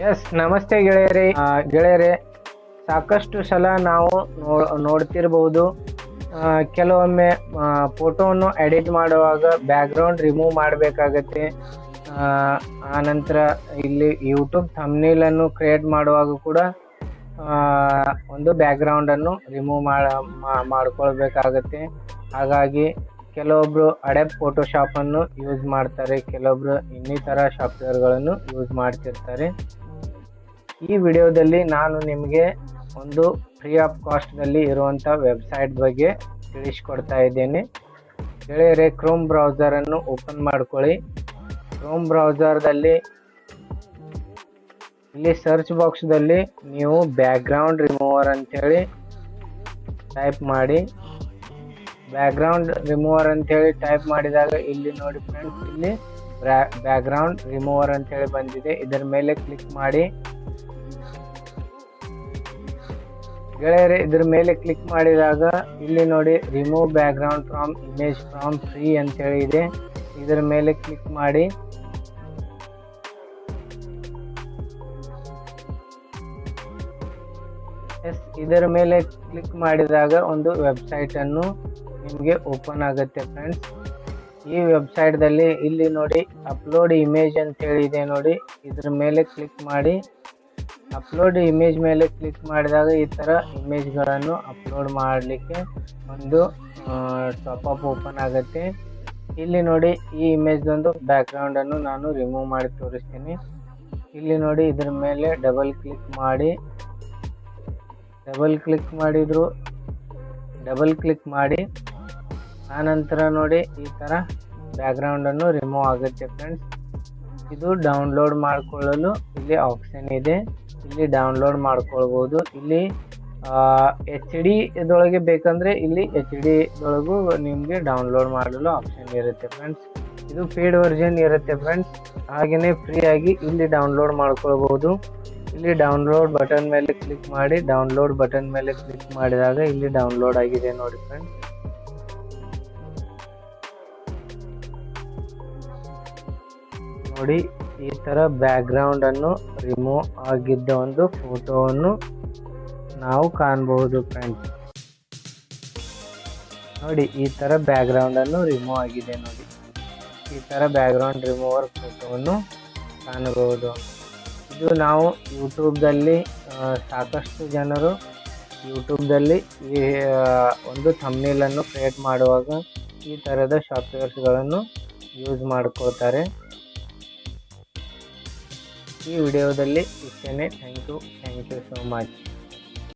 S ನಮಸ್ತೆ ಗೆಳೆಯರೇ. ಗೆಳೆಯರೇ, ಸಾಕಷ್ಟು ಸಲ ನಾವು ನೋಡ್ತಿರ್ಬೋದು. ಕೆಲವೊಮ್ಮೆ ಫೋಟೋವನ್ನು ಎಡಿಟ್ ಮಾಡುವಾಗ ಬ್ಯಾಕ್ಗ್ರೌಂಡ್ ರಿಮೂವ್ ಮಾಡಬೇಕಾಗತ್ತೆ. ಆನಂತರ ಇಲ್ಲಿ ಯೂಟ್ಯೂಬ್ ಥಂಬ್ನೇಲನ್ನು ಕ್ರಿಯೇಟ್ ಮಾಡುವಾಗ ಕೂಡ ಒಂದು ಬ್ಯಾಕ್ಗ್ರೌಂಡನ್ನು ರಿಮೂವ್ ಮಾಡ್ಕೊಳ್ಬೇಕಾಗತ್ತೆ. ಹಾಗಾಗಿ ಕೆಲವೊಬ್ರು ಅಡೋಬ್ ಫೋಟೋಶಾಪನ್ನು ಯೂಸ್ ಮಾಡ್ತಾರೆ, ಕೆಲವೊಬ್ರು ಇನ್ನಿತರ ಸಾಫ್ಟ್ವೇರ್ಗಳನ್ನು ಯೂಸ್ ಮಾಡ್ತಿರ್ತಾರೆ. ಈ ವಿಡಿಯೋದಲ್ಲಿ ನಾನು ನಿಮಗೆ ಒಂದು ಫ್ರೀ ಆಫ್ ಕಾಸ್ಟ್ನಲ್ಲಿ ಇರುವಂಥ ವೆಬ್ಸೈಟ್ ಬಗ್ಗೆ ತಿಳಿಸ್ಕೊಡ್ತಾ ಇದ್ದೇನೆ. ಗೆಳೆಯರೆ, ಕ್ರೋಮ್ ಬ್ರೌಸರನ್ನು ಓಪನ್ ಮಾಡ್ಕೊಳ್ಳಿ. ಕ್ರೋಮ್ ಬ್ರೌಸರ್ದಲ್ಲಿ ಇಲ್ಲಿ ಸರ್ಚ್ ಬಾಕ್ಸ್ದಲ್ಲಿ ನೀವು ಬ್ಯಾಕ್ಗ್ರೌಂಡ್ ರಿಮೂವರ್ ಅಂತೇಳಿ ಟೈಪ್ ಮಾಡಿ. ಬ್ಯಾಕ್ಗ್ರೌಂಡ್ ರಿಮೂವರ್ ಅಂತೇಳಿ ಟೈಪ್ ಮಾಡಿದಾಗ ಇಲ್ಲಿ ನೋಡಿ ಫ್ರೆಂಡ್ಸ್, ಇಲ್ಲಿ ಬ್ಯಾಕ್ಗ್ರೌಂಡ್ ರಿಮೂವರ್ ಅಂತೇಳಿ ಬಂದಿದೆ. ಇದರ ಮೇಲೆ ಕ್ಲಿಕ್ ಮಾಡಿ. ಗೆಳೆಯರೆ, ಇದ್ರ ಮೇಲೆ ಕ್ಲಿಕ್ ಮಾಡಿದಾಗ ಇಲ್ಲಿ ನೋಡಿ remove background from image from free ಅಂತೇಳಿ ಇದೆ. ಇದರ ಮೇಲೆ ಕ್ಲಿಕ್ ಮಾಡಿ. ಇದರ ಮೇಲೆ ಕ್ಲಿಕ್ ಮಾಡಿದಾಗ ಒಂದು ವೆಬ್ಸೈಟ್ ಅನ್ನು ನಿಮಗೆ ಓಪನ್ ಆಗುತ್ತೆ ಫ್ರೆಂಡ್ಸ್. ಈ ವೆಬ್ಸೈಟ್ದಲ್ಲಿ ಇಲ್ಲಿ ನೋಡಿ ಅಪ್ಲೋಡ್ ಇಮೇಜ್ ಅಂತೇಳಿ ಇದೆ ನೋಡಿ. ಇದ್ರ ಮೇಲೆ ಕ್ಲಿಕ್ ಮಾಡಿ. ಅಪ್ಲೋಡ್ ಇಮೇಜ್ ಮೇಲೆ ಕ್ಲಿಕ್ ಮಾಡಿದಾಗ ಈ ಥರ ಇಮೇಜ್ಗಳನ್ನು ಅಪ್ಲೋಡ್ ಮಾಡಲಿಕ್ಕೆ ಒಂದು ಟಾಪಪ್ ಓಪನ್ ಆಗುತ್ತೆ. ಇಲ್ಲಿ ನೋಡಿ ಈ ಇಮೇಜ್ದೊಂದು ಬ್ಯಾಕ್ಗ್ರೌಂಡನ್ನು ನಾನು ರಿಮೂವ್ ಮಾಡಿ ತೋರಿಸ್ತೀನಿ. ಇಲ್ಲಿ ನೋಡಿ ಇದ್ರ ಮೇಲೆ ಡಬಲ್ ಕ್ಲಿಕ್ ಮಾಡಿ ಆನಂತರ ನೋಡಿ ಈ ಥರ ಬ್ಯಾಕ್ಗ್ರೌಂಡನ್ನು ರಿಮೂವ್ ಆಗುತ್ತೆ ಫ್ರೆಂಡ್ಸ್. ಇದು ಡೌನ್ಲೋಡ್ ಮಾಡಿಕೊಳ್ಳಲು ಇಲ್ಲಿ ಆಪ್ಷನ್ ಇದೆ. ಇಲ್ಲಿ ಡೌನ್ಲೋಡ್ ಮಾಡ್ಕೊಳ್ಬೋದು. ಇಲ್ಲಿ HD ಇದರೊಳಗೆ ಬೇಕಂದರೆ ಇಲ್ಲಿ HD ದೊಳಗೂ ನಿಮಗೆ ಡೌನ್ಲೋಡ್ ಮಾಡಲು ಆಪ್ಷನ್ ಇರುತ್ತೆ ಫ್ರೆಂಡ್ಸ್. ಇದು ಪೇಯ್ಡ್ ವರ್ಷನ್ ಇರುತ್ತೆ ಫ್ರೆಂಡ್ಸ್. ಹಾಗೆಯೇ ಫ್ರೀಯಾಗಿ ಇಲ್ಲಿ ಡೌನ್ಲೋಡ್ ಮಾಡ್ಕೊಳ್ಬೋದು. ಇಲ್ಲಿ ಡೌನ್ಲೋಡ್ ಬಟನ್ ಮೇಲೆ ಕ್ಲಿಕ್ ಮಾಡಿ. ಡೌನ್ಲೋಡ್ ಬಟನ್ ಮೇಲೆ ಕ್ಲಿಕ್ ಮಾಡಿದಾಗ ಇಲ್ಲಿ ಡೌನ್ಲೋಡ್ ಆಗಿದೆ ನೋಡಿ ಫ್ರೆಂಡ್ಸ್. ನೋಡಿ ಈ ಥರ ಬ್ಯಾಕ್ಗ್ರೌಂಡನ್ನು ರಿಮೂವ್ ಆಗಿದ್ದ ಒಂದು ಫೋಟೋವನ್ನು ನಾವು ಕಾಣಬಹುದು ಫ್ರೆಂಡ್ಸ್. ನೋಡಿ ಈ ಥರ ಬ್ಯಾಕ್ಗ್ರೌಂಡನ್ನು ರಿಮೂವ್ ಆಗಿದೆ ನೋಡಿ. ಈ ಥರ ಬ್ಯಾಕ್ಗ್ರೌಂಡ್ ರಿಮೂವರ್ ಫೋಟೋವನ್ನು ಕಾಣಬಹುದು. ಇದು ನಾವು ಯೂಟ್ಯೂಬ್ದಲ್ಲಿ ಸಾಕಷ್ಟು ಜನರು ಯೂಟ್ಯೂಬ್ದಲ್ಲಿ ಈ ಒಂದು ಥಂಬ್ನೇಲನ್ನು ಕ್ರಿಯೇಟ್ ಮಾಡುವಾಗ ಈ ಥರದ ಸಾಫ್ಟ್ವೇರ್ಸ್ಗಳನ್ನು ಯೂಸ್ ಮಾಡ್ಕೊಳ್ತಾರೆ. ಈ ವಿಡಿಯೋದಲ್ಲಿ ಇಷ್ಟೇ. Thank you so much.